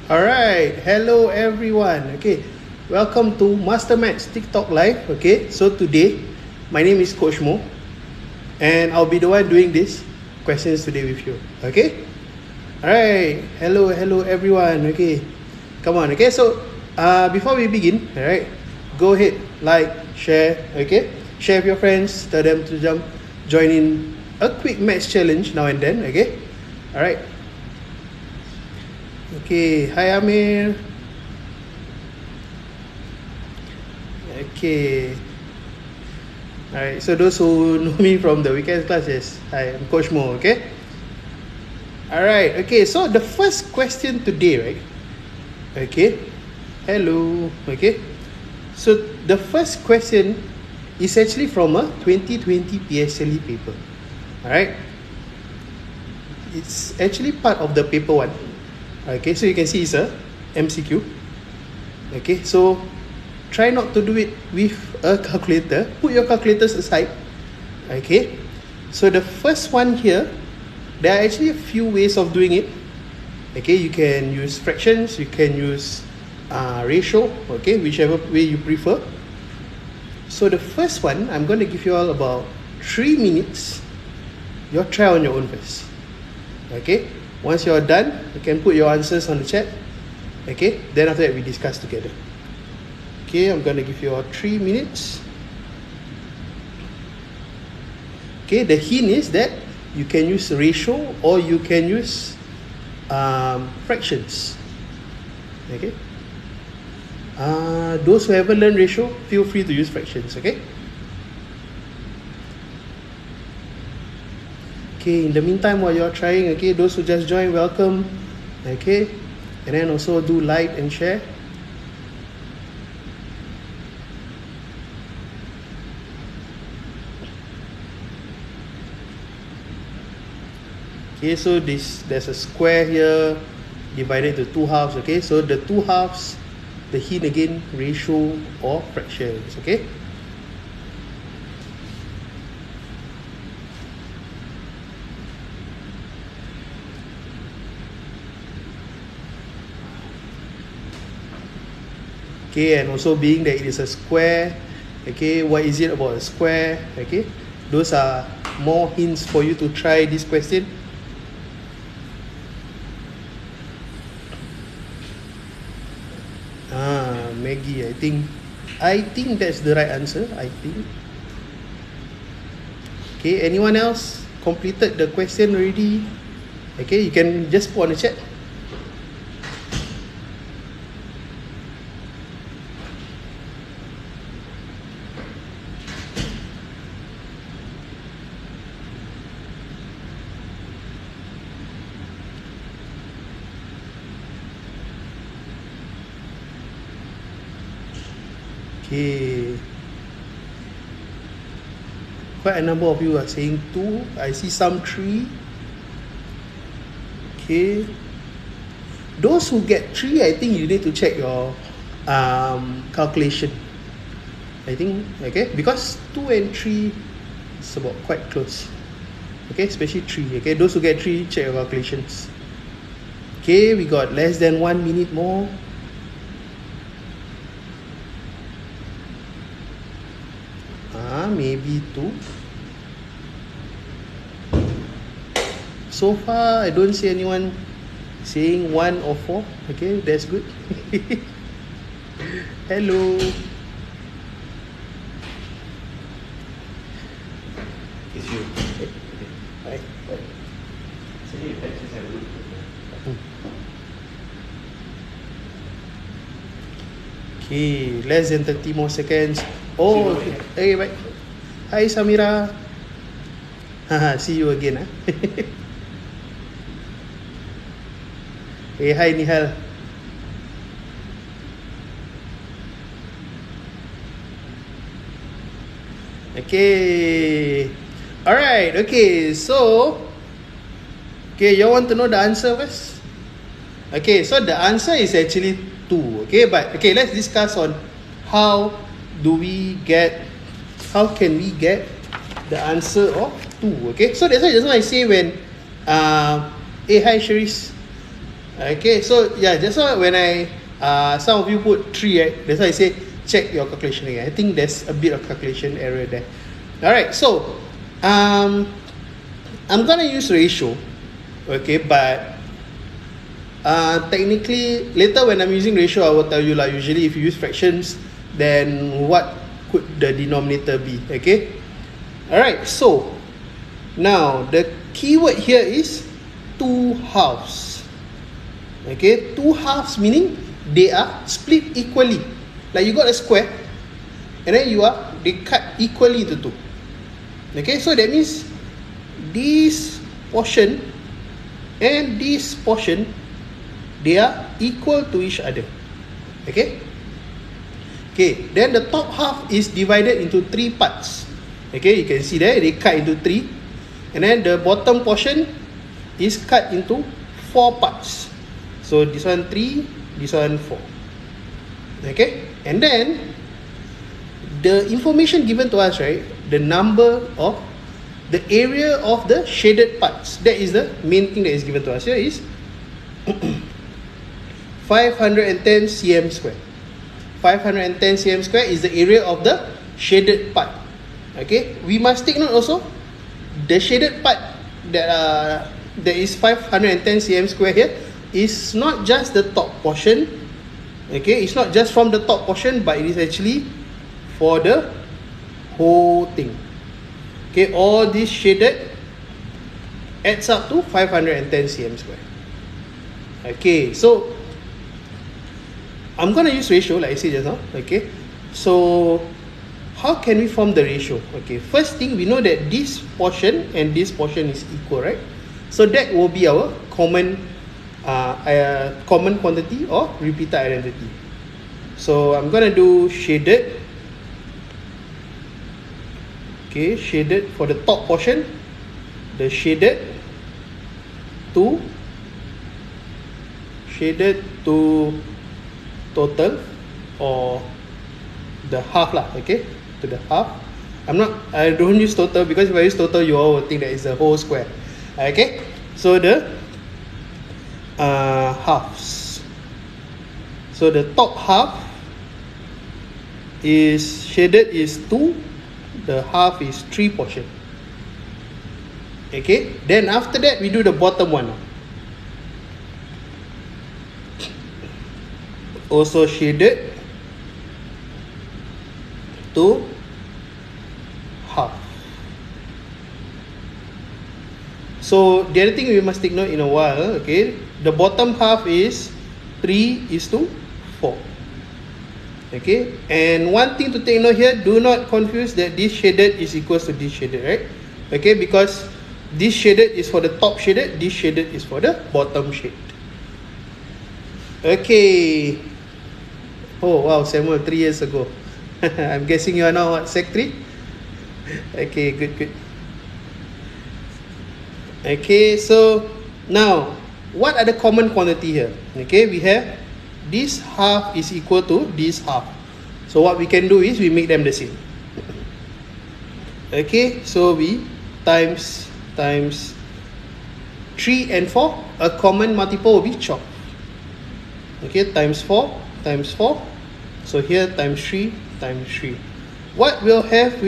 Alright, hello everyone. Okay, welcome to MasterMaths TikTok Live. Okay, so today my name is Coach Mo and I'll be the one doing this questions today with you. Okay, alright, hello everyone. Okay, come on. Okay, so before we begin, alright, go ahead, like, share. Okay, share with your friends, tell them to join in a quick maths challenge now and then. Okay, alright. Okay, hi Amir. Okay. Alright, so those who know me from the weekend classes, hi, I'm Coach Mo, okay? Alright, okay, so the first question today, right? Okay, hello, okay? So the first question is actually from a 2020 PSLE paper, alright? It's actually part of the paper 1. Okay, so you can see it's a MCQ. Okay, so try not to do it with a calculator. Put your calculators aside. Okay, so the first one here, there are actually a few ways of doing it. Okay, you can use fractions, you can use ratio, okay, whichever way you prefer. So the first one, I'm going to give you all about 3 minutes. You try on your own first. Okay, once you're done, you can put your answers on the chat. Okay, then after that we discuss together. Okay, I'm going to give you all 3 minutes. Okay, the hint is that you can use ratio or you can use fractions. Okay, those who haven't learned ratio, feel free to use fractions. Okay. Okay, in the meantime, while you're trying, okay, those who just joined, welcome. Okay, and then also do like and share. Okay, so there's a square here divided into 2 halves. Okay, so the 2 halves, the hint again, ratio or fractions. Okay. Okay, and also being that it is a square, okay, what is it about a square? Okay, those are more hints for you to try this question. Maggie, I think that's the right answer. I think. Okay, anyone else completed the question already? Okay, you can just put on the chat. Okay, quite a number of you are saying 2. I see some 3. Okay, those who get 3, I think you need to check your calculation. I think, okay, because 2 and 3 is about quite close. Okay, especially 3. Okay, those who get 3, check your calculations. Okay, we got less than 1 minute more. Maybe 2. So far, I don't see anyone saying 1 or 4. Okay, that's good. Hello. It's you. Hi. Okay, less than 30 more seconds. Oh, okay, bye. Hi Samira. Haha, see you again. Hey, hi Nihal. Okay. Alright, okay, so okay, you want to know the answer first? Okay, so the answer is actually 2. Okay, but okay, let's discuss on how can we get the answer of 2. Okay, so that's why just now I say when hey, hi Cherise. Okay, so yeah, just now when I some of you put 3, right? That's why I say check your calculation again. I think there's a bit of calculation error there. Alright, so I'm gonna use ratio, okay, but technically later when I'm using ratio I will tell you like usually if you use fractions then what could the denominator be, okay? Alright, so now the keyword here is 2 halves. Okay, 2 halves meaning they are split equally. Like you got a square and then they cut equally into 2. Okay, so that means this portion and this portion, they are equal to each other. Okay, then the top half is divided into 3 parts. Okay, you can see there they cut into 3, and then the bottom portion is cut into 4 parts. So this one 3, this one 4. Okay, and then the information given to us, right, the number of the area of the shaded parts, that is the main thing that is given to us here is 510 cm square. 510 cm square is the area of the shaded part. Okay, we must take note also the shaded part that is 510 cm square here is not just the top portion. Okay, it's not just from the top portion, but it is actually for the whole thing. Okay, all this shaded adds up to 510 cm square. Okay, so I'm gonna use ratio like I said just now. Okay, so how can we form the ratio? Okay, first thing we know that this portion and this portion is equal, right? So that will be our common quantity or repeated identity. So I'm gonna do shaded. Okay, shaded for the top portion, the shaded to total or the half lah. Okay, to the half. I don't use total because if I use total you all will think that it's a whole square. Okay, so the halves. So the top half is shaded is 2, the half is 3 portion. Okay, then after that we do the bottom one. Also shaded to half. So the other thing we must take note in a while, okay, the bottom half is 3:4. Okay, and one thing to take note here, do not confuse that this shaded is equals to this shaded, right? Okay, because this shaded is for the top shaded, this shaded is for the bottom shade. Okay. Oh wow, Samuel, 3 years ago. I'm guessing you are now what, Sec 3? Okay, good. Okay, so now what are the common quantity here? Okay, we have this half is equal to this half. So what we can do is we make them the same. Okay, so we times 3 and 4, a common multiple will be 12. Okay, times 4 times 4. So here times 3 times 3. What we'll have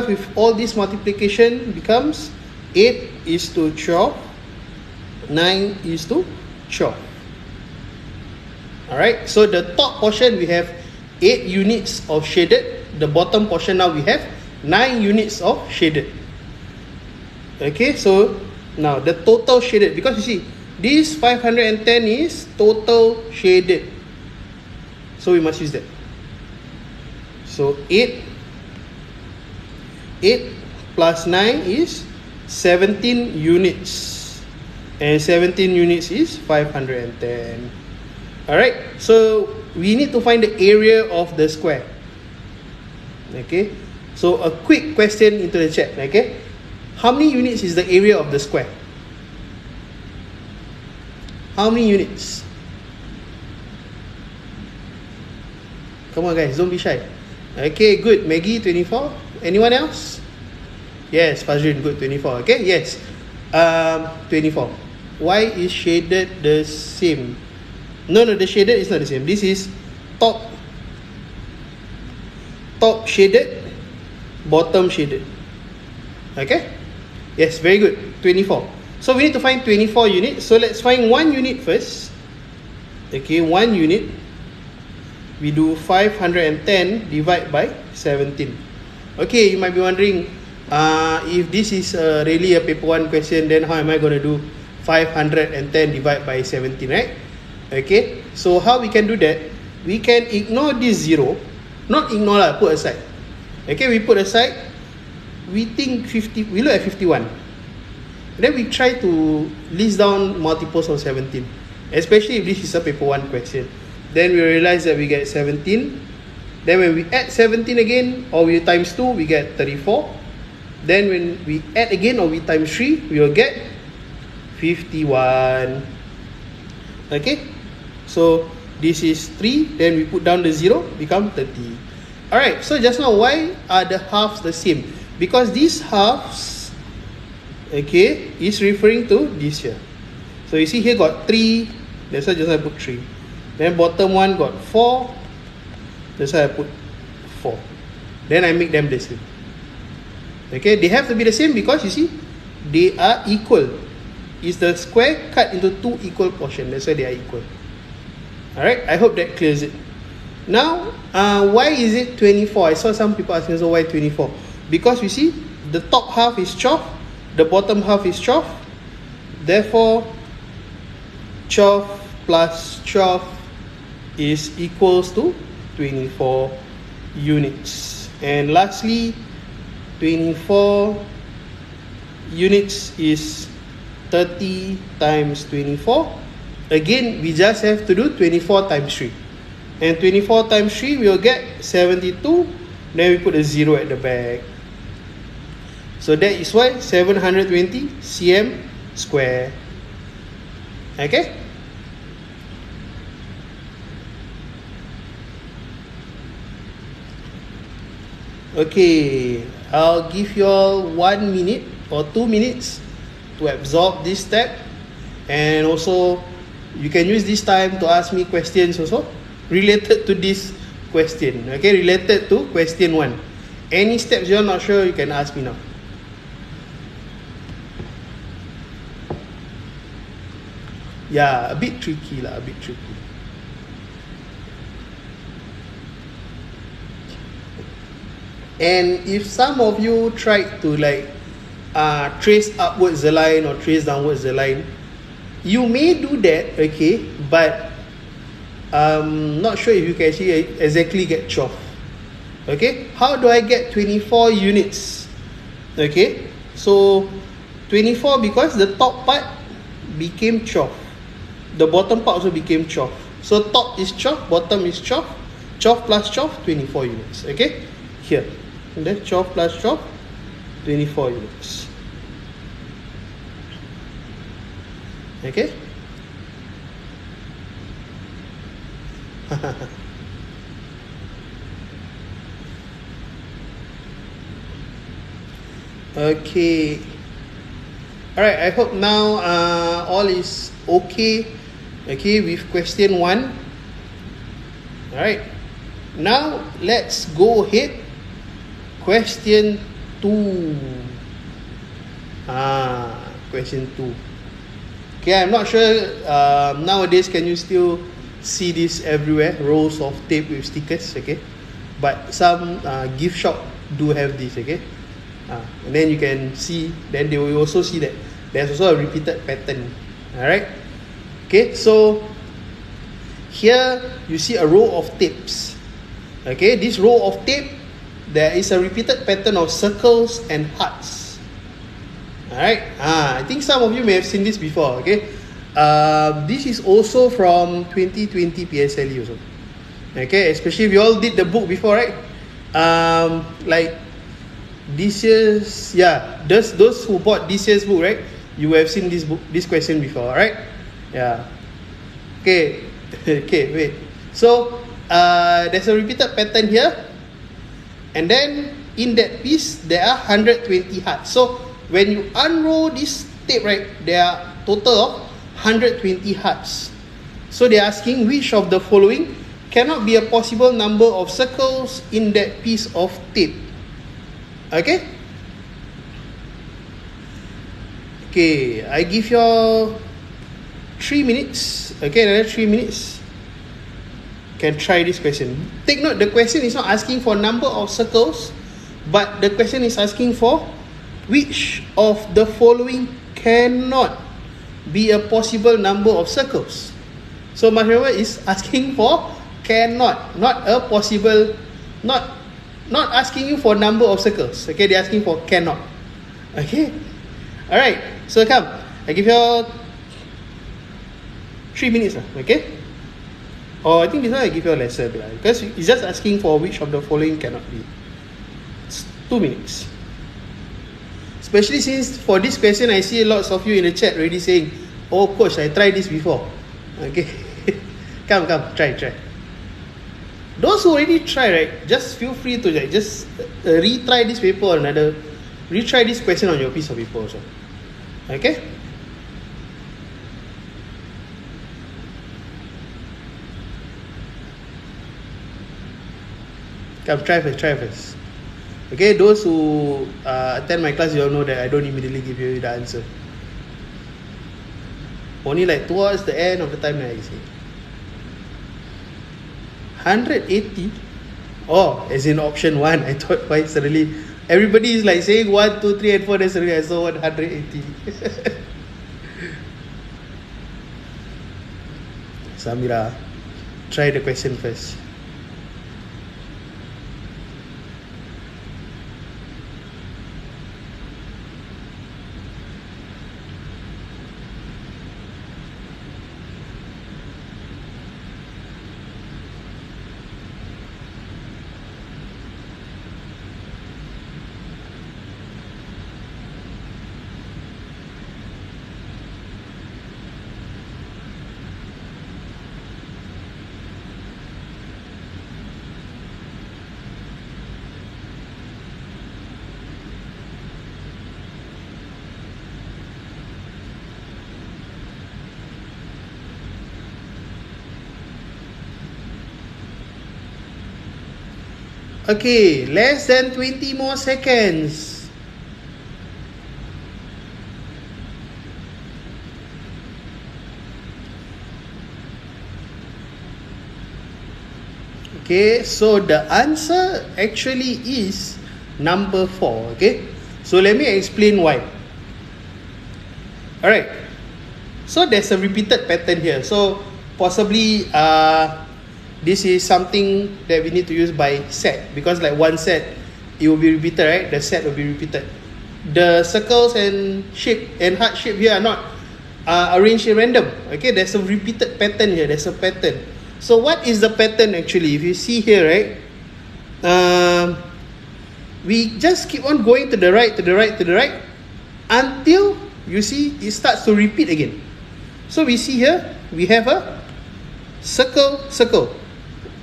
with all this multiplication becomes 8:12, 9:12. Alright, so the top portion we have 8 units of shaded. The bottom portion now we have 9 units of shaded. Okay, so now the total shaded, because you see this 510 is total shaded, so we must use that. So 8 plus 9 is 17 units, and 17 units is 510. Alright, so we need to find the area of the square. Okay, so a quick question into the chat. Okay, how many units is the area of the square? How many units? Come on guys, don't be shy. Okay, good. Maggie, 24. Anyone else? Yes, Fazrin, good, 24. Okay, yes. 24. why is shaded the same? No, the shaded is not the same. This is top shaded, bottom shaded. Okay? Yes, very good. 24. So we need to find 24 units. So let's find 1 unit first. Okay, 1 unit. We do 510 divide by 17. Okay, you might be wondering, if this is really a paper 1 question, then how am I going to do 510 divide by 17, right? Okay, so how we can do that? We can ignore this 0. Not ignore lah, put aside. Okay, we put aside. We think 50, we look at 51. Then we try to list down multiples of 17. Especially if this is a paper 1 question. Then we realize that we get 17. Then when we add 17 again, or we times 2, we get 34. Then when we add again, or we times 3, we will get 51. Okay? So, this is 3. Then we put down the 0, become 30. Alright, so just now, why are the halves the same? Because these halves, okay, is referring to this here. So, you see here got 3. That's why just I put 3. Then bottom one got 4. That's why I put 4. Then I make them the same. Okay, they have to be the same because you see, they are equal. Is the square cut into 2 equal portions. That's why they are equal. Alright, I hope that clears it. Now, why is it 24? I saw some people asking, so why 24? Because you see, the top half is 12, the bottom half is 12. Therefore, 12 plus 12 is equals to 24 units. And lastly, 24 units is 30 times 24. Again, we just have to do 24 times 3. And 24 times 3, we will get 72. Then we put a 0 at the back. So that is why 720 cm square. Okay? Okay, I'll give you all 1 minute or 2 minutes to absorb this step. And also, you can use this time to ask me questions also related to this question. Okay, related to question 1. Any steps you're not sure, you can ask me now. Yeah, a bit tricky lah, a bit tricky. And if some of you tried to like trace upwards the line or trace downwards the line, you may do that, okay, but not sure if you can actually exactly get 12. Okay, how do I get 24 units? Okay, so 24 because the top part became 12. The bottom part also became 12. So top is 12, bottom is 12. 12 plus 12, 24 units. Okay, here. And then 12 plus 12, 24 units. Okay. Okay. Alright, I hope now all is okay. Okay, with question 1. Alright. Now let's go ahead. Question 2. Question 2. Okay, I'm not sure nowadays can you still see this everywhere, rolls of tape with stickers, okay? But some gift shop do have this, okay? And then you can see, then they will also see that there's also a repeated pattern. Alright? Okay, so here you see a row of tapes. Okay, this row of tape, there is a repeated pattern of circles and hearts. Alright, I think some of you may have seen this before, okay? This is also from 2020 PSLE also. Okay, especially if you all did the book before, right? Like this year's, yeah, those who bought this year's book, right? You have seen this book, this question before, right? Yeah. Okay, okay, wait. So, there's a repeated pattern here. And then, in that piece, there are 120 hearts. So, when you unroll this tape, right, there are total of 120 hearts. So they're asking which of the following cannot be a possible number of circles in that piece of tape. Okay? Okay, I give you 3 minutes. Okay, another 3 minutes. Can try this question. Take note, the question is not asking for number of circles, but the question is asking for which of the following cannot be a possible number of circles. So remember, is asking for cannot, not a possible, not asking you for number of circles. Okay, they're asking for cannot. Okay, all right. So come, I give you 3 minutes. Okay. Or I think this one I give you a lesson because it's just asking for which of the following cannot be. It's 2 minutes. Especially since for this question, I see lots of you in the chat already saying, "Oh, coach, I tried this before." Okay, come, try. Those who already try, right? Just feel free to just retry this paper or retry this question on your piece of paper also. Okay. Come, try first. Okay, those who attend my class, you all know that I don't immediately give you the answer. Only like towards the end of the time that I say. 180? Oh, as in option 1. I thought why suddenly everybody is like saying 1, 2, 3 and 4, then suddenly I saw 180. Samira, try the question first. Okay, less than 20 more seconds. Okay, so the answer actually is number 4. Okay, so let me explain why. Alright, so there's a repeated pattern here. So possibly this is something that we need to use by set, because like one set it will be repeated, right? The set will be repeated. The circles and shape and heart shape here are not arranged in random. Okay, there's a repeated pattern here. There's a pattern. So what is the pattern actually? If you see here, right, we just keep on going to the right until you see it starts to repeat again. So we see here we have a circle,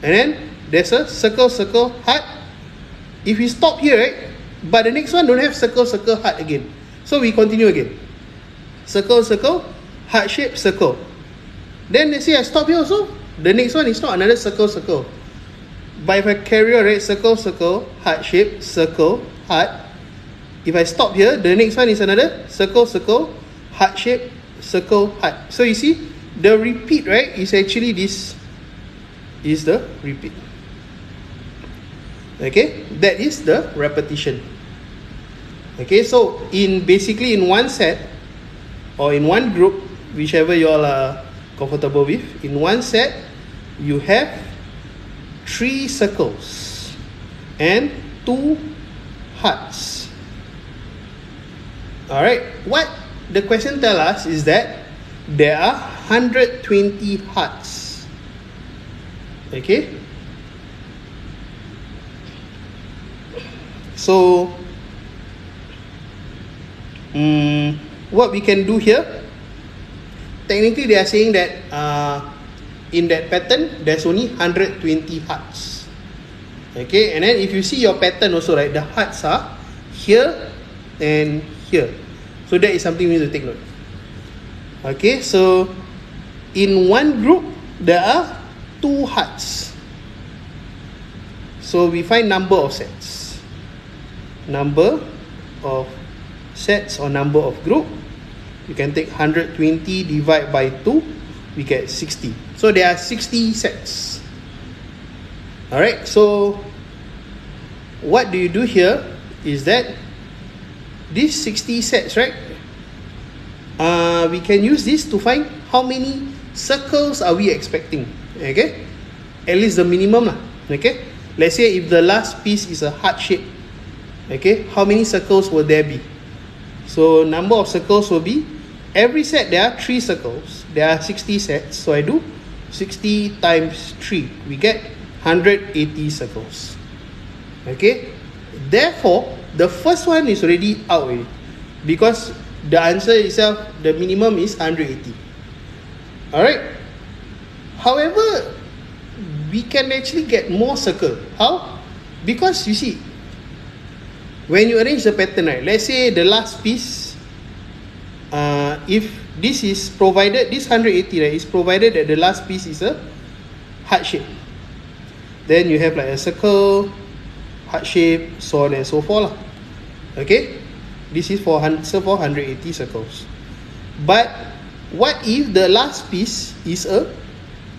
and then there's a circle, heart. If we stop here, right, but the next one don't have circle, heart again. So we continue again. Circle, heart shape, circle. Then let's say I stop here also. The next one is not another circle. But if I carry on, right, circle, heart shape, circle, heart. If I stop here, the next one is another circle, heart shape, circle, heart. So you see, the repeat, right, is actually this is the repeat. Okay, that is the repetition. Okay, so in one set or in one group, whichever you all are comfortable with, in one set you have 3 circles and 2 hearts. Alright, what the question tells us is that there are 120 hearts. Okay, so what we can do here, technically they are saying that in that pattern there's only 120 hearts. Okay, and then if you see your pattern also, right, the hearts are here and here. So that is something we need to take note. Okay, so in one group there are 2 hearts. So we find number of sets. Number of sets or number of group. You can take 120 divide by 2, we get 60. So there are 60 sets. Alright, so what do you do here is that these 60 sets, right? We can use this to find how many circles are we expecting. Okay, at least the minimum lah. Okay, let's say if the last piece is a heart shape, okay, how many circles will there be? So number of circles will be, every set there are 3 circles. There are 60 sets, so I do 60 times 3, we get 180 circles. Okay, therefore the first one is already out already, because the answer itself, the minimum is 180. Alright, however, we can actually get more circle. How? Because you see, when you arrange the pattern, right, let's say the last piece, if this is provided, this 180, right, is provided that the last piece is a heart shape, then you have like a circle, heart shape, so on and so forth lah. Okay, this is for 180 circles. But what if the last piece is a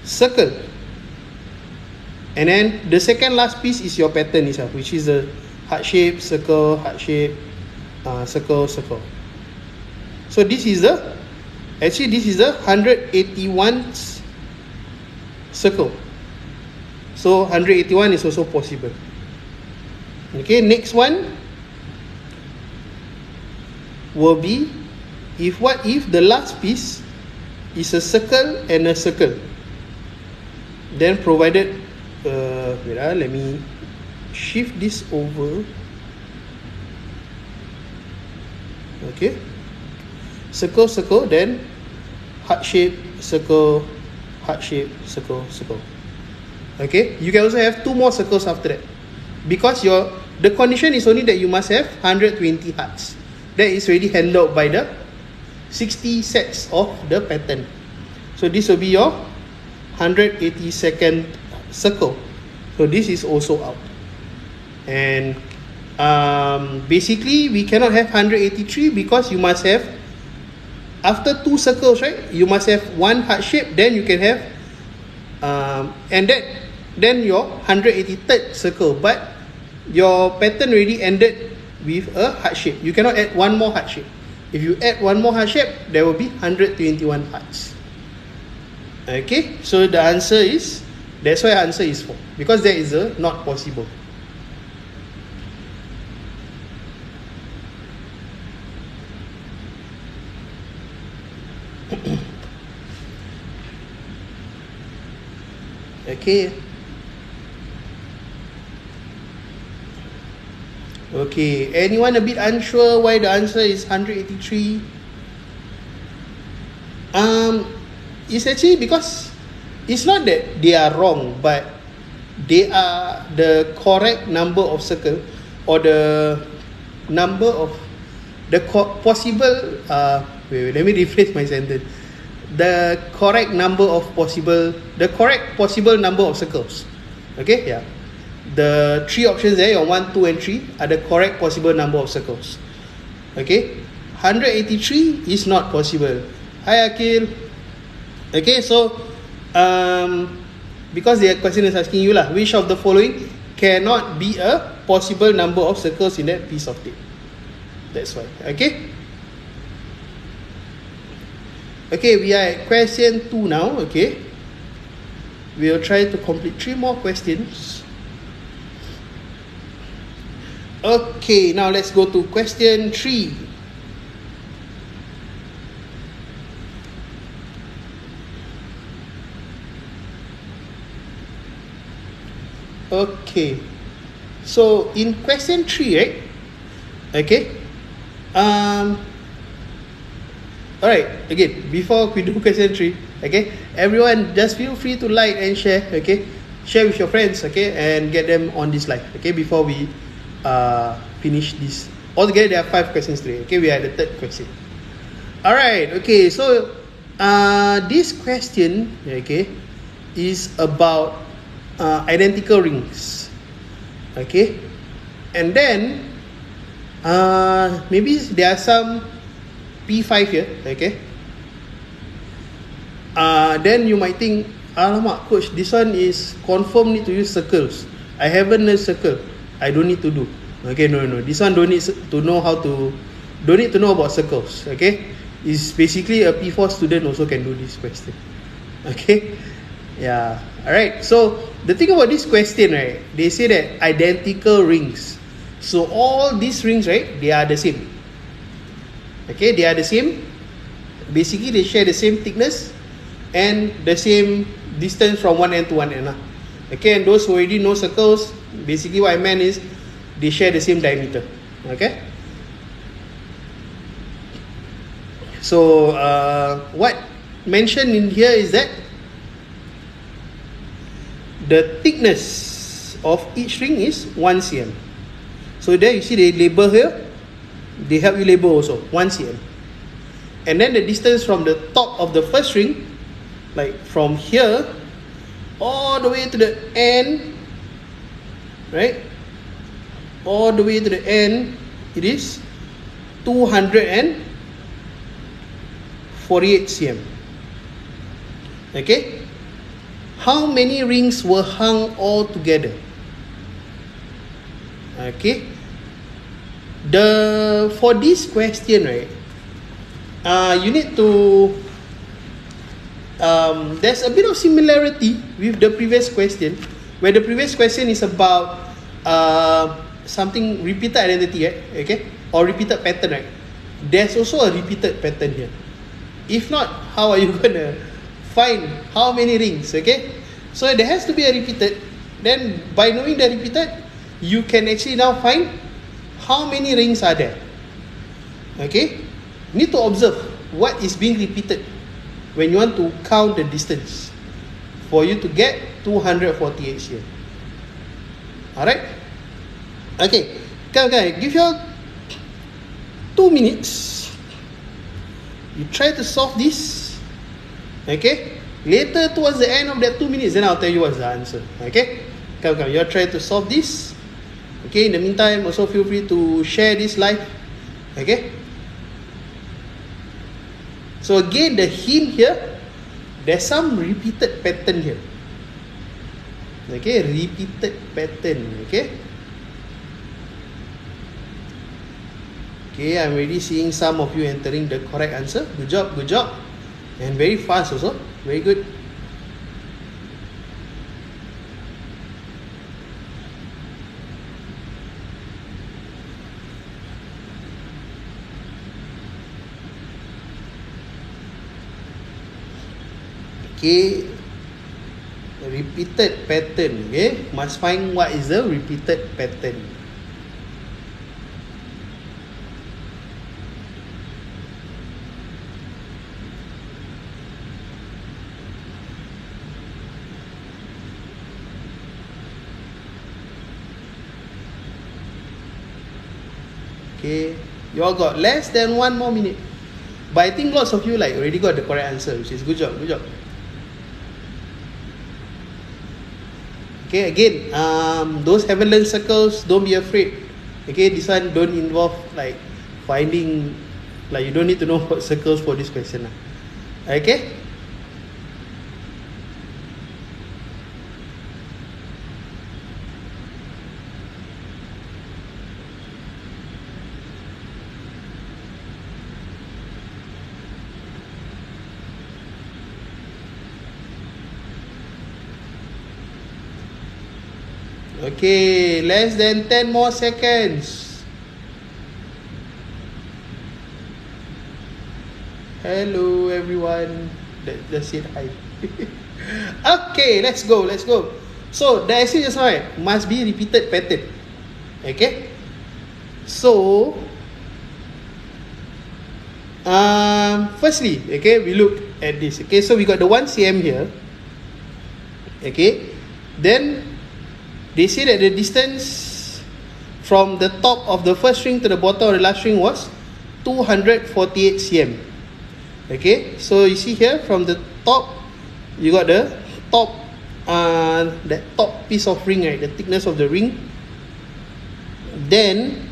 circle, and then the second last piece is your pattern itself, which is the heart shape, circle, heart shape, circle, circle. So this is the, actually this is the 181 circle. So 181 is also possible. Okay, next one will be, what if the last piece is a circle and a circle, then provided, wait, let me shift this over. Okay, circle, circle, then heart shape, circle, heart shape, circle, circle. Okay, you can also have 2 more circles after that, because the condition is only that you must have 120 hearts. That is already handled by the 60 sets of the pattern. So this will be your 182nd circle. So this is also out. And basically we cannot have 183, because you must have, after 2 circles, right, you must have 1 heart shape, then you can have and then your 183rd circle, but your pattern already ended with a heart shape. You cannot add 1 more heart shape. If you add 1 more heart shape, there will be 121 hearts. Okay, so the answer is, that's why answer is 4, because that is not possible. Okay. Okay, anyone a bit unsure why the answer is 183? It's actually because it's not that they are wrong, but they are the correct number of circle, or the number of the possible, wait, let me rephrase my sentence. The correct possible number of circles. Okay, yeah. The 3 options there, your 1, 2 and 3 are the correct possible number of circles. Okay, 183 is not possible. Hi Akil. Okay, so because the question is asking you lah, which of the following cannot be a possible number of circles in that piece of tape? That's why. Okay. Okay, we are at question 2 now. Okay, we'll try to complete 3 more questions. Okay, now let's go to question 3. Okay, so in question 3, right? Okay, alright, again, before we do question 3, okay, everyone just feel free to like and share, okay, share with your friends, okay, and get them on this live, okay, before we finish this. Altogether there are 5 questions today. Okay, we are at the 3rd question. Alright, okay, so This question, okay, is about identical rings. Okay, and then maybe there are some P5 here. Okay, then you might think, alamak coach, this one is confirm need to use circles. I haven't learned circle, I don't need to do. Okay, no, this one don't need to know about circles. Okay, it's basically a P4 student also can do this question. Okay, yeah, alright. So the thing about this question, right, they say that identical rings. So all these rings, right, they are the same. Okay, they are the same. Basically, they share the same thickness and the same distance from one end to one end. Okay, and those who already know circles, basically what I meant is they share the same diameter. Okay, so what mentioned in here is that the thickness of each ring is 1 cm. So there you see they label here, they help you label also 1 cm. And then the distance from the top of the first ring, like from here all the way to the end, right, all the way to the end, it is 248 cm. Okay, how many rings were hung all together? Okay, for this question, right, you need to there's a bit of similarity with the previous question, where the previous question is about something repeated identity, right? Okay, or repeated pattern, right? There's also a repeated pattern here. If not, how are you gonna find how many rings? Okay, so there has to be a repeated. Then by knowing the repeated, you can actually now find how many rings are there. Okay, need to observe what is being repeated when you want to count the distance for you to get 248 here. Alright, okay, give you 2 minutes, you try to solve this. Okay, later towards the end of that 2 minutes, then I'll tell you what's the answer. Okay, you try to solve this. Okay, in the meantime, also feel free to share this live. Okay, so again, the hint here, there's some repeated pattern here. Okay, repeated pattern. Okay, I'm already seeing some of you entering the correct answer. Good job, and very fast also, very good. Okay, repeated pattern. Okay, must find what is the repeated pattern. Okay, you all got less than 1 more minute, but I think lots of you like already got the correct answer, which is good job. Okay, again, those haven't learned circles, don't be afraid. Okay, this one don't involve like finding, like you don't need to know what circles for this question. Okay. Okay, less than 10 more seconds. Hello everyone. Let's say hi. Okay, let's go. So the essay just right must be repeated pattern. Okay. So firstly, okay, we look at this. Okay, so we got the 1 cm here. Okay, then they say that the distance from the top of the first string to the bottom of the last string was 248 cm. Okay, so you see here from the top, you got the top, that top piece of ring, right? The thickness of the ring. Then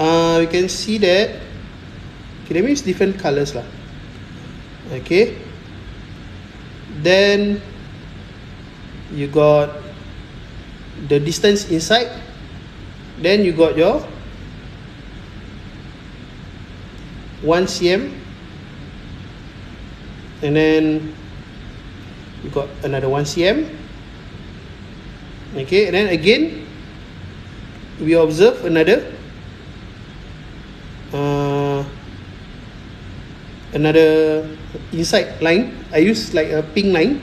we can see that, okay, that means different colors lah. Okay, then you got the distance inside. Then you got your 1 cm, and then you got another 1 cm. Okay, and then again we observe another inside line. I use like a pink line.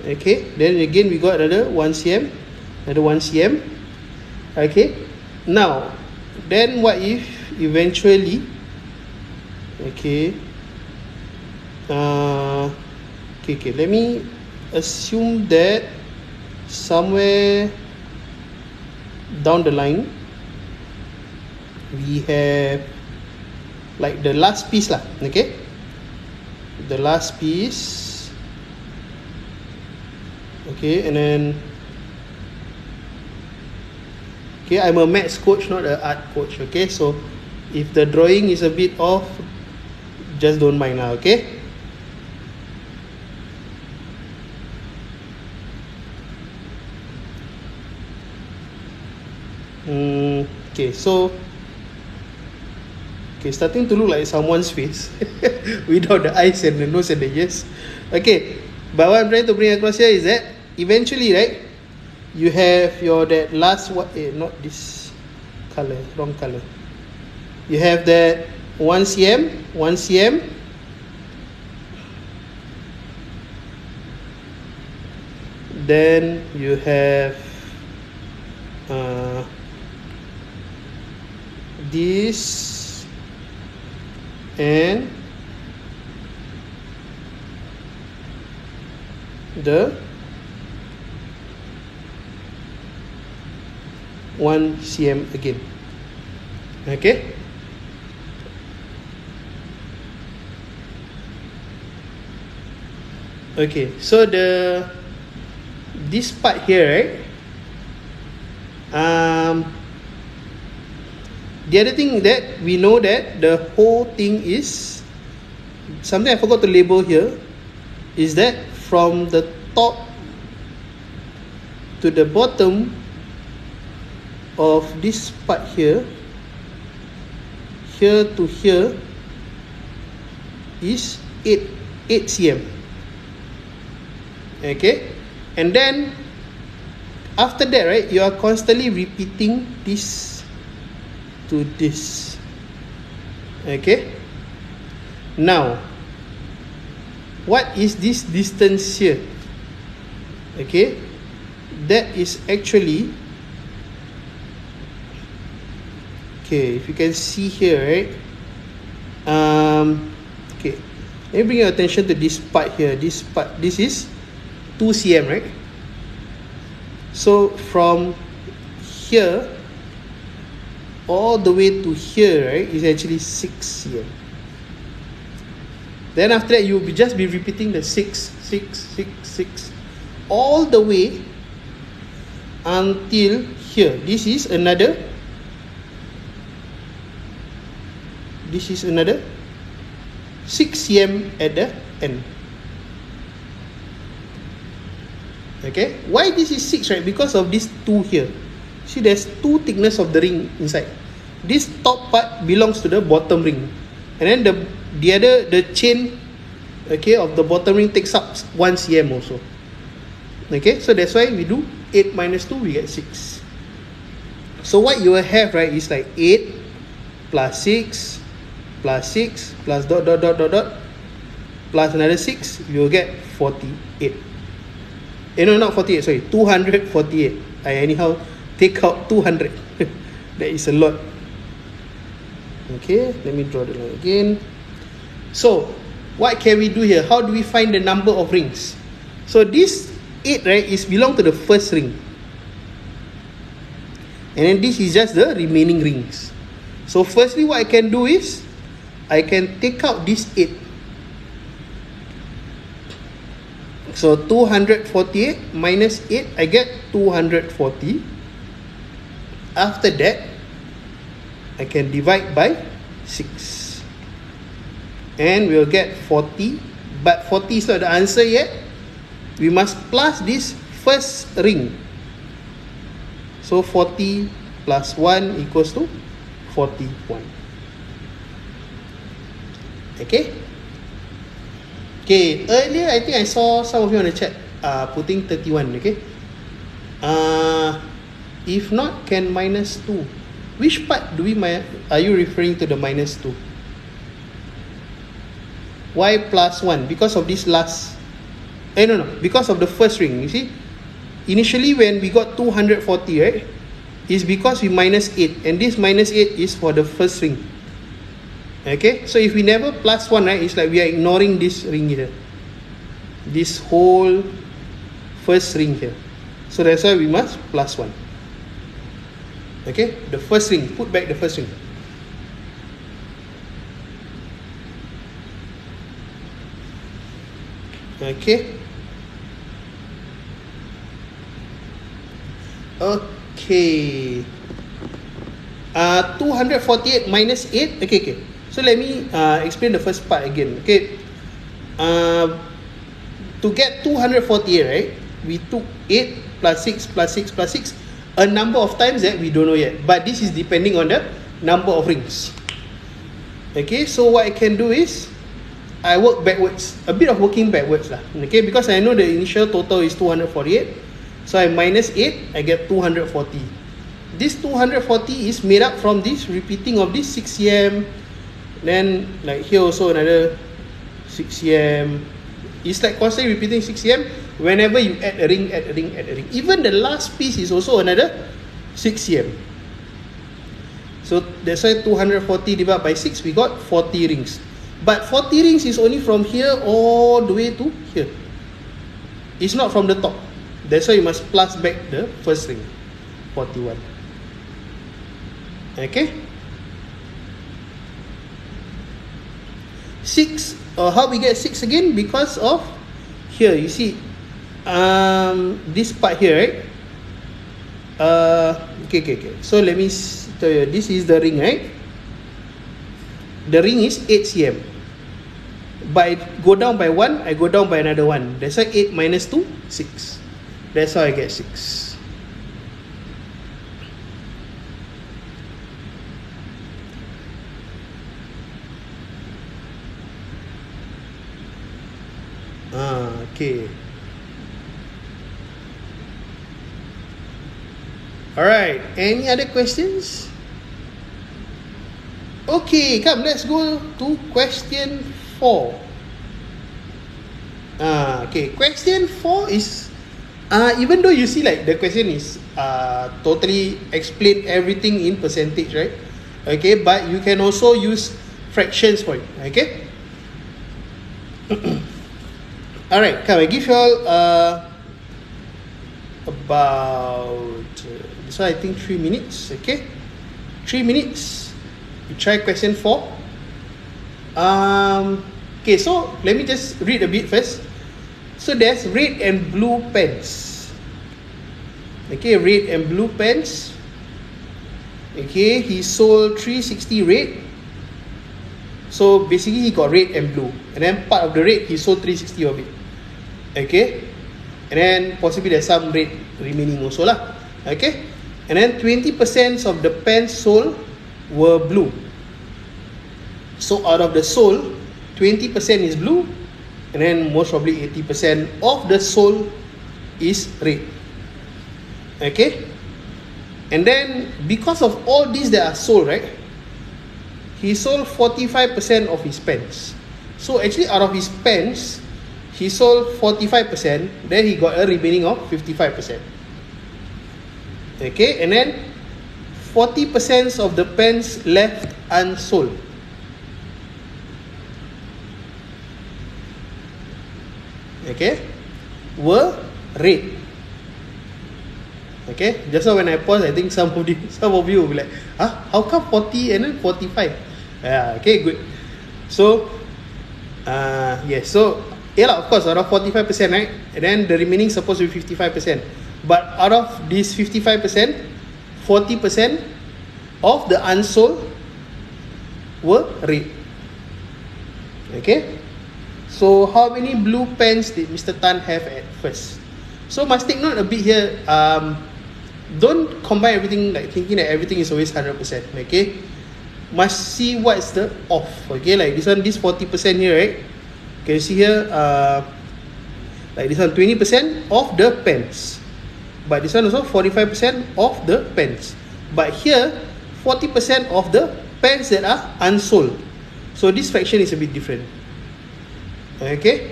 Okay, then again we got another 1 cm, another 1 cm. Okay, now then what if eventually, okay, okay, let me assume that somewhere down the line we have like the last piece lah. Okay, the last piece. Okay, and then, okay, I'm a maths coach, not an art coach. Okay, so if the drawing is a bit off, just don't mind lah. Okay, okay, so okay, starting to look like someone's face without the eyes and the nose and the ears. Okay, but what I'm trying to bring across here is that eventually, right, you have your that last what, not this color, wrong color. You have that 1 cm, 1 cm, then you have this, and the 1 cm again. Okay, okay, so this part here, right, the other thing that we know that the whole thing is something I forgot to label here, is that from the top to the bottom of this part here, here to here, is 8 cm. Okay, and then after that, right, you are constantly repeating this to this. Okay, now what is this distance here? Okay, that is actually, okay, if you can see here, right, okay, let me bring your attention to this part here. This part, this is 2 cm, right? So from here all the way to here, right, is actually 6 cm. Then after that, you will just be repeating the 6, 6, 6, 6 all the way until here. This is another 6 cm at the end. Okay, why this is 6, right? Because of this 2 here. See, there's 2 thickness of the ring inside. This top part belongs to the bottom ring, and then the chain, okay, of the bottom ring takes up 1 cm also. Okay, so that's why we do 8 minus 2, we get 6. So what you will have, right, is like 8 plus 6 plus 6 plus dot dot dot dot dot plus another 6, you will get 48. No, not 48, sorry, 248. I anyhow take out 200. That is a lot. Okay, let me draw the line again. So what can we do here? How do we find the number of rings? So this 8, right, is belong to the first ring, and then this is just the remaining rings. So firstly, what I can do is I can take out this 8. So 248 minus 8, I get 240. After that, I can divide by 6. And we'll get 40. But 40 is not the answer yet. We must plus this first ring. So 40 plus 1 equals to 41. Okay? Okay, earlier I think I saw some of you on the chat putting 31, okay? If not, can minus 2. Which part are you referring to the minus 2? Why plus 1? Because of this last... no, because of the first ring, you see? Initially when we got 240, right? Is because we minus 8. And this minus 8 is for the first ring. Okay? So if we never plus 1, right? It's like we are ignoring this ring here. This whole first ring here. So that's why we must plus 1. Okay? The first ring. Put back the first ring. Okay. Okay. 248 minus 8. Okay. So let me explain the first part again. Okay. To get 248, right? We took 8 plus 6 plus 6 plus 6 a number of times that we don't know yet. But this is depending on the number of rings. Okay. So what I can do is I work backwards. A bit of working backwards lah. Okay. Because I know the initial total is 248. So I minus 8. I get 240. This 240 is made up from this repeating of this 6 cm. Then like here also another 6 cm. It's like constantly repeating 6 cm. Whenever you add a ring, add a ring, add a ring. Even the last piece is also another 6 cm. So that's why 240 divided by 6, we got 40 rings. But 40 rings is only from here all the way to here. It's not from the top. That's why you must plus back the first ring. 41. Okay. 6. How we get 6 again? Because of here, you see, this part here, right? Okay. So let me tell you, this is the ring, right? The ring is 8 cm. But I go down by 1, I go down by another 1. That's why 8 minus 2, 6. That's how I get 6. Okay. Alright, any other questions? Okay, come, let's go to question 4. Okay, question 4 is even though you see like the question is totally explain everything in percentage, right? Okay, but you can also use fractions for it. Okay. Alright, come, I give you all about this one, I think 3 minutes. Okay, 3 minutes. You try question 4. Okay, so let me just read a bit first. So there's red and blue pens. Okay, red and blue pens. Okay, he sold 360 red. So basically he got red and blue. And then part of the red, he sold 360 of it. Okay. And then possibly there's some red remaining also lah. Okay. And then 20% of the pens sold were blue. So out of the sold, 20% is blue. And then most probably 80% of the sold is red. Okay. And then because of all these that are sold, right? He sold 45% of his pens. So actually out of his pens, he sold 45%, then he got a remaining of 55%. Okay, and then 40% of the pens left unsold. Okay, were red. Okay, just now when I pause, I think some of you will be like, huh? How come 40 and then 45? Yeah, okay, good. So yes, so yeah, of course, out of 45%, right? And then the remaining supposed to be 55%. But out of this 55%, 40% of the unsold were red. Okay, so how many blue pens did Mr. Tan have at first? So must take note a bit here. Don't combine everything like thinking that everything is always 100%. Okay, must see what's the off. Okay, like this one, this 40% here, right? Can you see here? Like this one, 20% of the pens, but this one also 45% of the pens. But here, 40% of the pens that are unsold. So this fraction is a bit different. Okay.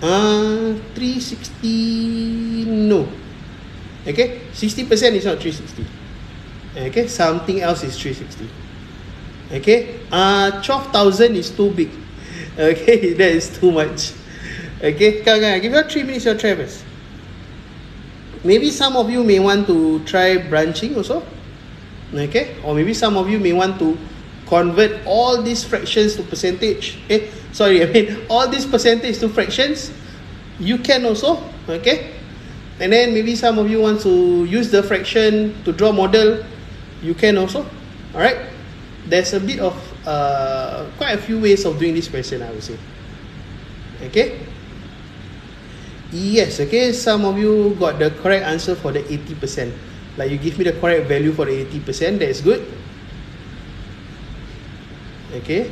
360, no. Okay, 60% is not 360. Okay, something else is 360. Okay, 12,000 is too big. Okay, that is too much. Okay, give you 3 minutes your Travis. Maybe some of you may want to try branching also. Okay, or maybe some of you may want to convert all these fractions to percentage. All these percentage to fractions. You can also. Okay, and then maybe some of you want to use the fraction to draw model. You can also. Alright, there's a bit of quite a few ways of doing this question, I would say. Okay. Yes, okay, some of you got the correct answer for the 80%. Like you give me the correct value for the 80%, that is good. Okay.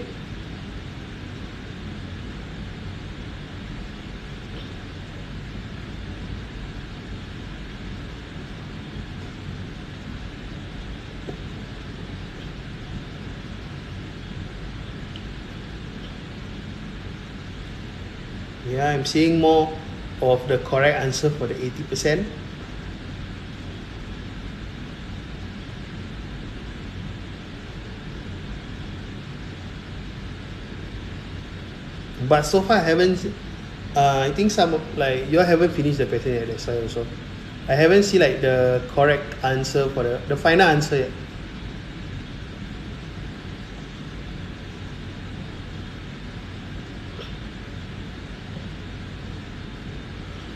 Yeah, I'm seeing more of the correct answer for the 80%. But so far I haven't I think some like you all haven't finished the question yet, that's why also I haven't seen like the correct answer for the final answer yet.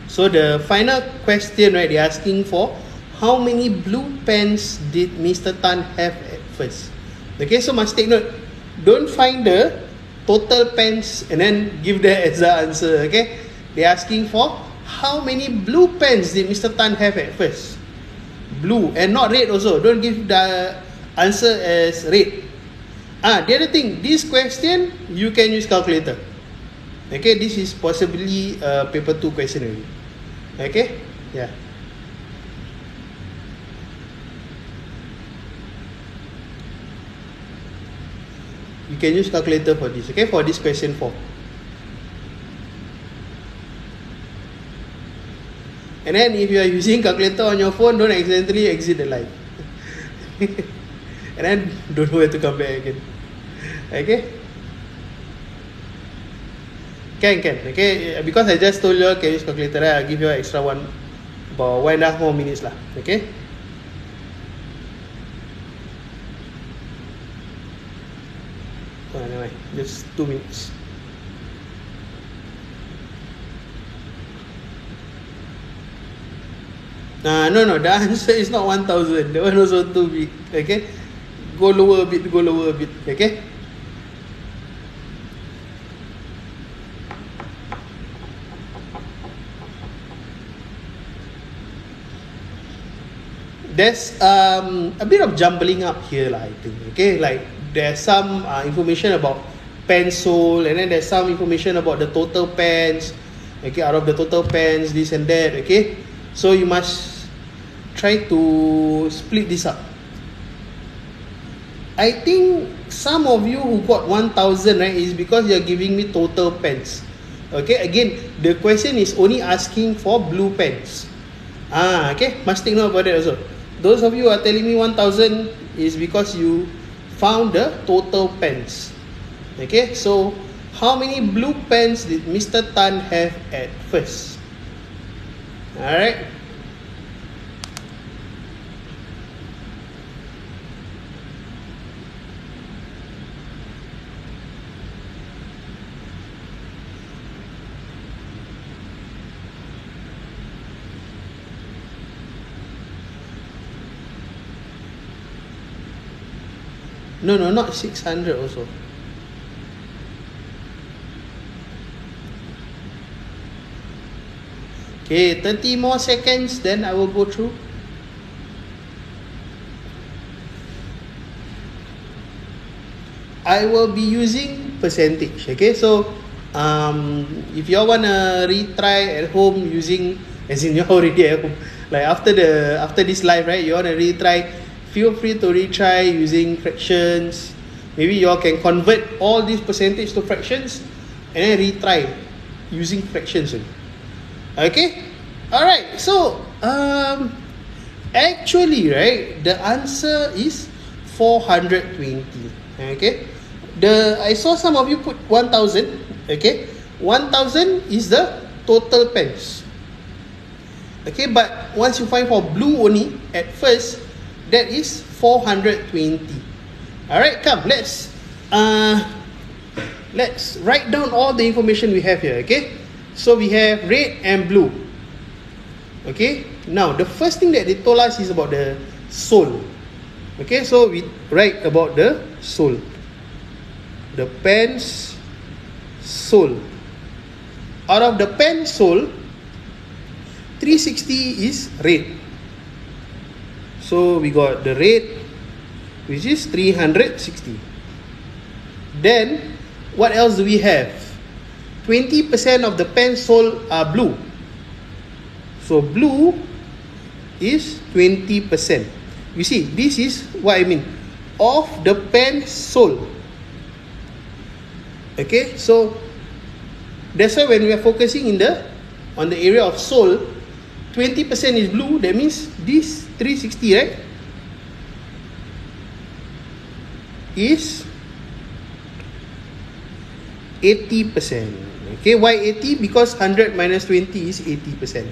So the final question, right, they're asking for how many blue pens did Mr. Tan have at first. Okay, so must take note. Don't find the total pens and then give the exact answer. Okay, they're asking for how many blue pens did Mr. Tan have at first. Blue and not red also. Don't give the answer as red. The other thing, this question you can use calculator. Okay, this is possibly a paper 2 question already. Okay, yeah. You can use calculator for this, okay, for this question 4. And then if you are using calculator on your phone, don't accidentally exit the line. And then don't know where to come back again. Okay? Can. Okay, because I just told you can use calculator, right? I'll give you extra about 1.5 more minutes lah. Okay. Anyway, just 2 minutes. No, the answer is not 1,000. That one also too big. Okay, go lower a bit. Okay. There's a bit of jumbling up here lah, I think. Okay, like there's some information about pens sold, and then there's some information about the total pens. Okay, out of the total pens, this and that. Okay, so you must try to split this up. I think some of you who got 1,000, right, is because you're giving me total pens. Okay, again, the question is only asking for blue pens. Okay, must take note about that also. Those of you who are telling me 1,000 is because you found the total pens. Okay, so how many blue pens did Mr. Tan have at first? Alright. No, not 600 also. Okay, 30 more seconds, then I will go through. I will be using percentage. Okay, so if you all wanna retry at home using, as in you're already at home, like after this live, right? You wanna retry, feel free to retry using fractions. Maybe you all can convert all these percentage to fractions and then retry using fractions. Okay, all right. So actually, right, the answer is 420. Okay, I saw some of you put 1000. Okay, 1000 is the total pens. Okay, but once you find for blue only at first, that is 420. All right, come, let's write down all the information we have here. Okay, so we have red and blue. Okay, now the first thing that they told us is about the sole. Okay, so we write about the sole, the pen's sole. Out of the pen sole, 360 is red. So we got the red, which is 360. Then what else do we have? 20% of the pen sole are blue. So blue is 20%. You see, this is what I mean, of the pen sole. Okay, so that's why when we are focusing on the area of sole, 20% is blue. That means this 360, right, is 80%. Okay, why 80? Because 100 minus 20 is 80%.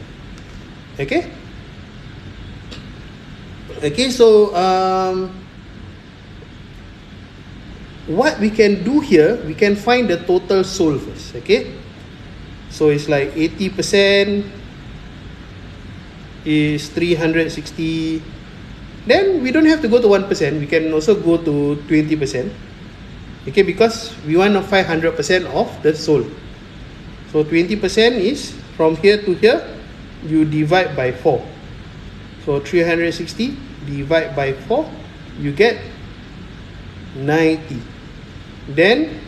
Okay. Okay, so what we can do here, we can find the total sole first. Okay, so it's like 80% is 360. Then we don't have to go to 1%. We can also go to 20%. Okay, because we want to find 100% of the sole. So 20% is from here to here, you divide by 4. So 360 divide by 4, you get 90. Then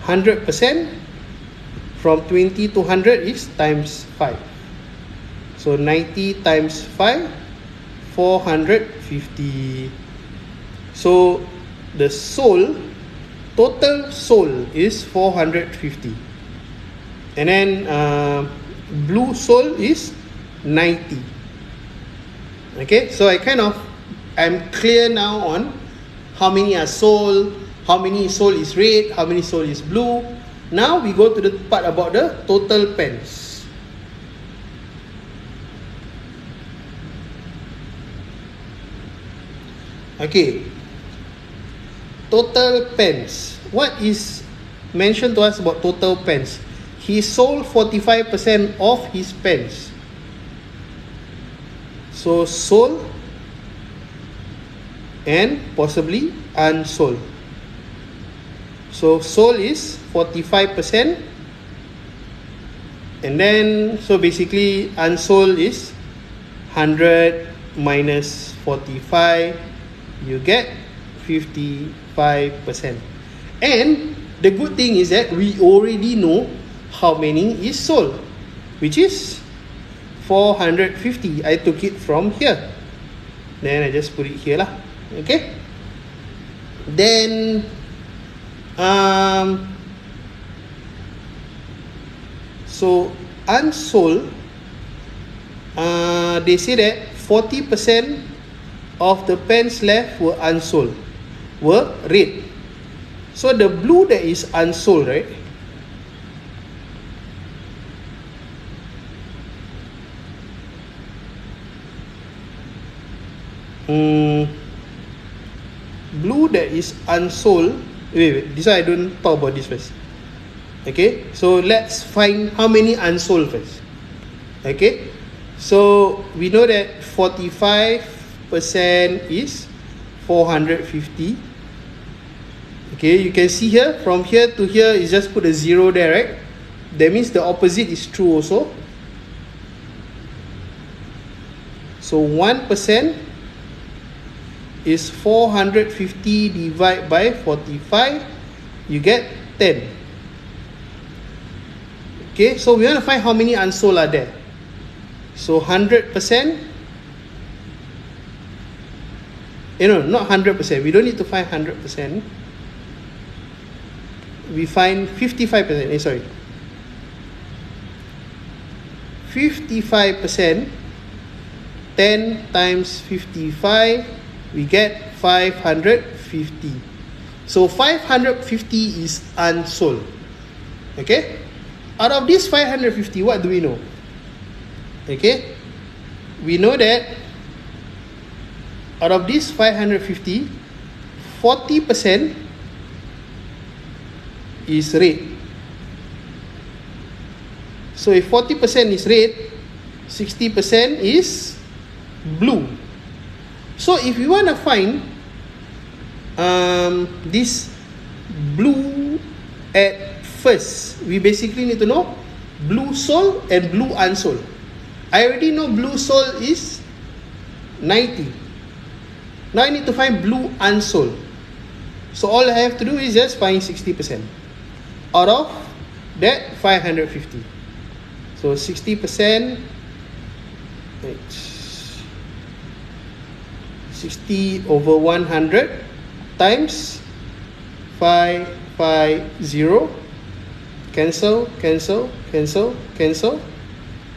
100% from 20 to 100 is times 5. So 90 times 5, 450. So the sole, total sole is 450. And then blue sole is 90. Okay, so I'm clear now on how many are sole, how many sole is red, how many sole is blue. Now we go to the part about the total pens. Okay, total pens. What is mentioned to us about total pens? He sold 45% of his pens. So sold and possibly unsold. So sold is 45%, and then so basically unsold is 100 minus 45, you get 55%. And the good thing is that we already know how many is sold, which is 450. I took it from here, then I just put it here lah. Okay, then so unsold, they say that 40% of the pens left were unsold, were red. So the blue that is unsold, right, blue that is unsold, wait, this one I don't talk about this first. Okay, so let's find how many unsold first. Okay, so we know that 45% is 450. Okay, you can see here, from here to here is just put a 0 there, right? That means the opposite is true also. So 1% is 450 divided by 45, you get 10. Okay, so we want to find how many unsold are there. So 100%, no, not 100%, we don't need to find 100%. We find 55%, sorry. 55%, 10 times 55, we get 550. So 550 is unsold. Okay? Out of this 550, what do we know? Okay? We know that out of this 550, 40% is red. So if 40% is red, 60% is blue. So if we want to find this blue at first, we basically need to know blue sold and blue unsold. I already know blue sold is 90. Now I need to find blue unsold. So all I have to do is just find 60% out of that 550. So 60%, 60 over 100 times 550, cancel, cancel, cancel, cancel,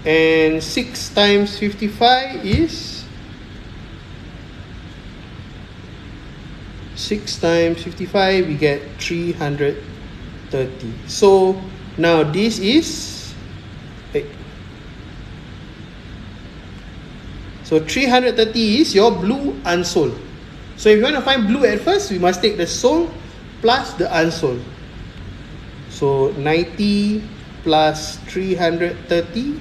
and 6 times 55 is 6 times 55, we get 330. So now this is, so 330 is your blue unsold. So if you want to find blue at first, we must take the sold plus the unsold. So 90 plus 330,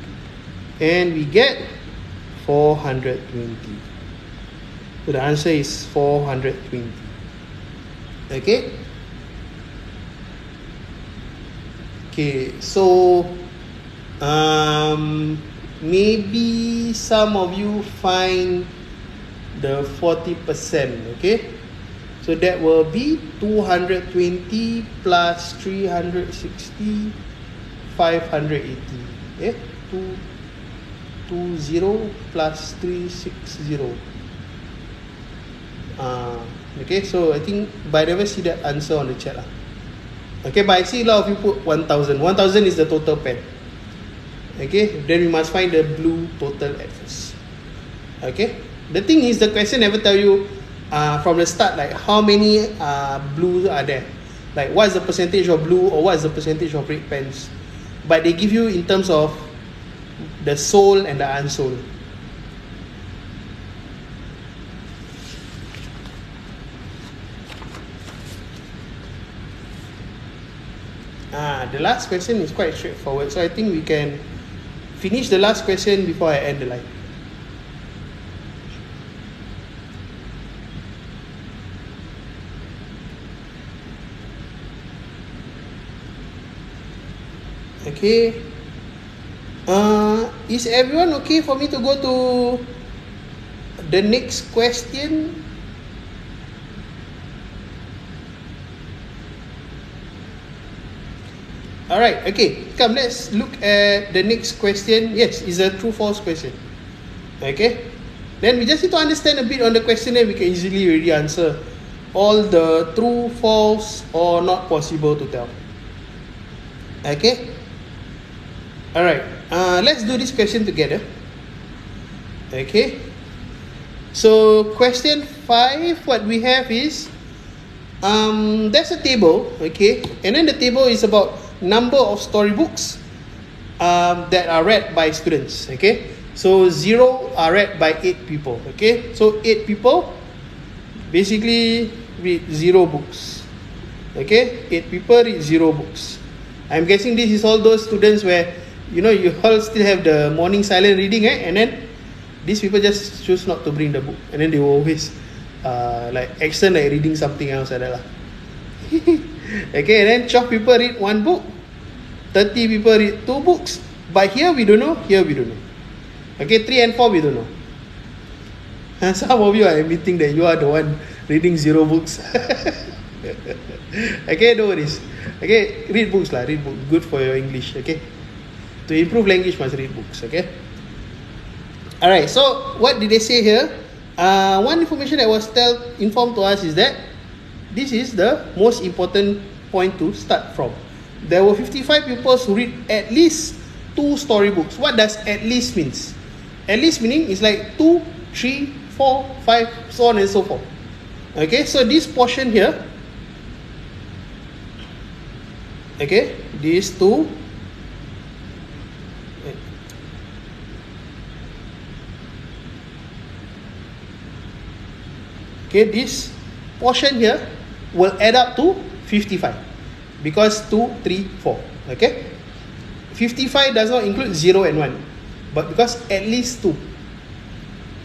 and we get 420. So the answer is 420. Okay? Okay, so maybe some of you find the 40%, okay? So that will be 220 plus 360, 580. Okay? 220 plus 360. Okay, so I think I never see that answer on the chat. Okay, but I see a lot of you put 1000. 1000 is the total pen. Okay, then we must find the blue total at first. Okay, the thing is the question never tell you from the start like how many blues are there, like what is the percentage of blue or what is the percentage of red pens, but they give you in terms of the sold and the unsold. The last question is quite straightforward, so I think we can finish the last question before I end the live. Okay. Is everyone okay for me to go to the next question? Alright, okay. Come, let's look at the next question. Yes, it's a true-false question. Okay. Then we just need to understand a bit on the question, and we can easily already answer all the true, false, or not possible to tell. Okay. Alright, let's do this question together. Okay. So question 5, what we have is, there's a table, okay, and then the table is about number of storybooks that are read by students. Okay, so 0 are read by 8 people. Okay, so 8 people basically read 0 books. Okay, 8 people read 0 books. I'm guessing this is all those students where you all still have the morning silent reading, right? And then these people just choose not to bring the book, and then they will always like action like reading something else like that lah. Okay, and then 12 people read 1 book, 30 people read 2 books. But here we don't know, here we don't know. Okay, 3 and 4 we don't know. Some of you are admitting that you are the one reading 0 books. Okay, no worries. Okay, read books lah, read books. Good for your English, okay? To improve language must read books, okay? Alright, so what did they say here? One information that was informed to us is that this is the most important point to start from. There were 55 pupils who read at least 2 storybooks. What does at least means? At least meaning is like 2, 3, 4, 5, so on and so forth. Okay, so this portion here, okay, these 2, okay, this portion here will add up to 55 because 2, 3, 4. Okay, 55 does not include 0 and 1, but because at least 2.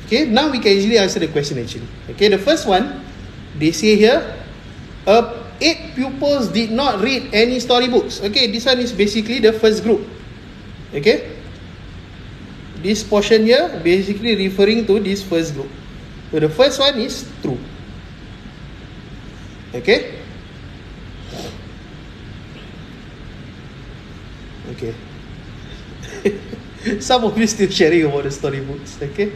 Okay, now we can easily answer the question actually. Okay, the first one, they say here, 8 pupils did not read any storybooks. Okay, this one is basically the first group. Okay, this portion here basically referring to this first group. So the first one is true. Okay. Okay. Some of you still sharing about the storybooks. Okay.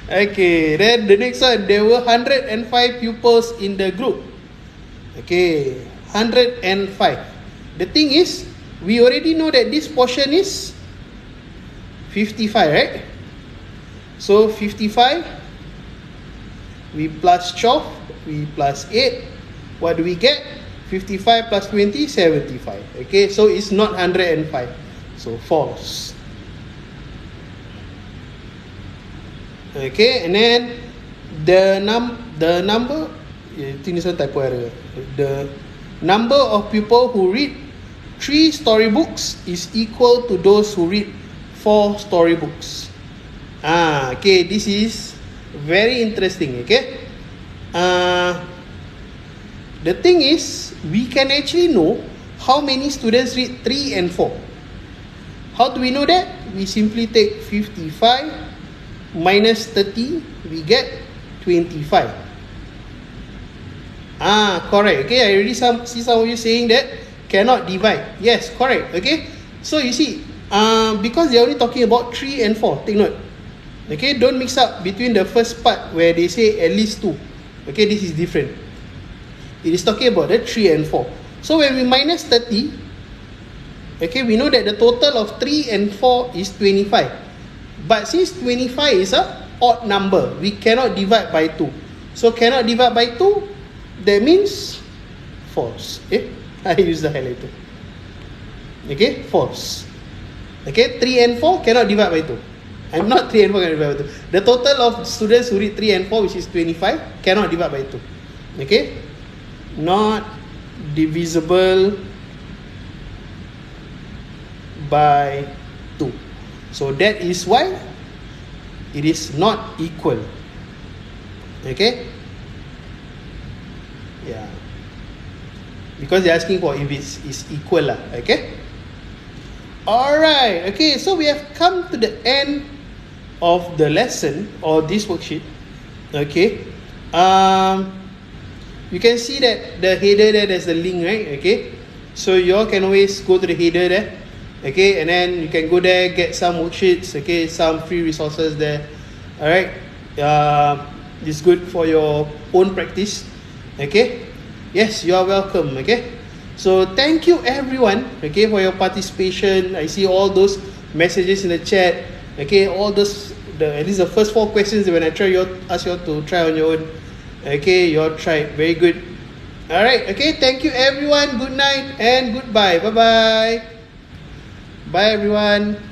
Okay, then the next one, there were 105 pupils in the group. Okay, 105. The thing is, we already know that this portion is 55, right? So 55, we plus 12, we plus 8. What do we get? 55 plus 20, 75. Okay, so it's not 105. So false. Okay, and then the number, I think this one typo error. The number of people who read 3 storybooks is equal to those who read 4 storybooks. Okay, this is very interesting. Okay, the thing is, we can actually know how many students read 3 and 4. How do we know that? We simply take 55 minus 30, we get 25. Correct. Okay, I already see some of you saying that cannot divide. Yes, correct. Okay, so you see, because they are only talking about 3 and 4, take note. Okay, don't mix up between the first part where they say at least 2. Okay, this is different. It is talking about the 3 and 4. So when we minus 30, okay, we know that the total of 3 and 4 is 25. But since 25 is a odd number, we cannot divide by 2. So cannot divide by 2, that means false. Okay, I use the highlighter. Okay, false. Okay, 3 and 4 cannot divide by 2. I'm not 3 and 4 cannot divide by 2. The total of students who read 3 and 4, which is 25, cannot divide by 2. Okay, not divisible by 2. So that is why it is not equal. Okay, yeah, because they're asking for if it is equal lah. Okay, alright. Okay, so we have come to the end of the lesson or this worksheet. Okay, you can see that the header there, there's a link, right? Okay, so you all can always go to the header there. Okay, and then you can go there, get some worksheets. Okay, some free resources there. Alright, it's good for your own practice. Okay, yes, you are welcome. Okay, so thank you everyone, okay, for your participation. I see all those messages in the chat. Okay, all those, at least the first 4 questions when I ask you all to try on your own. Okay, you all tried, very good. Alright, okay, thank you everyone. Good night and goodbye. Bye bye. Bye everyone.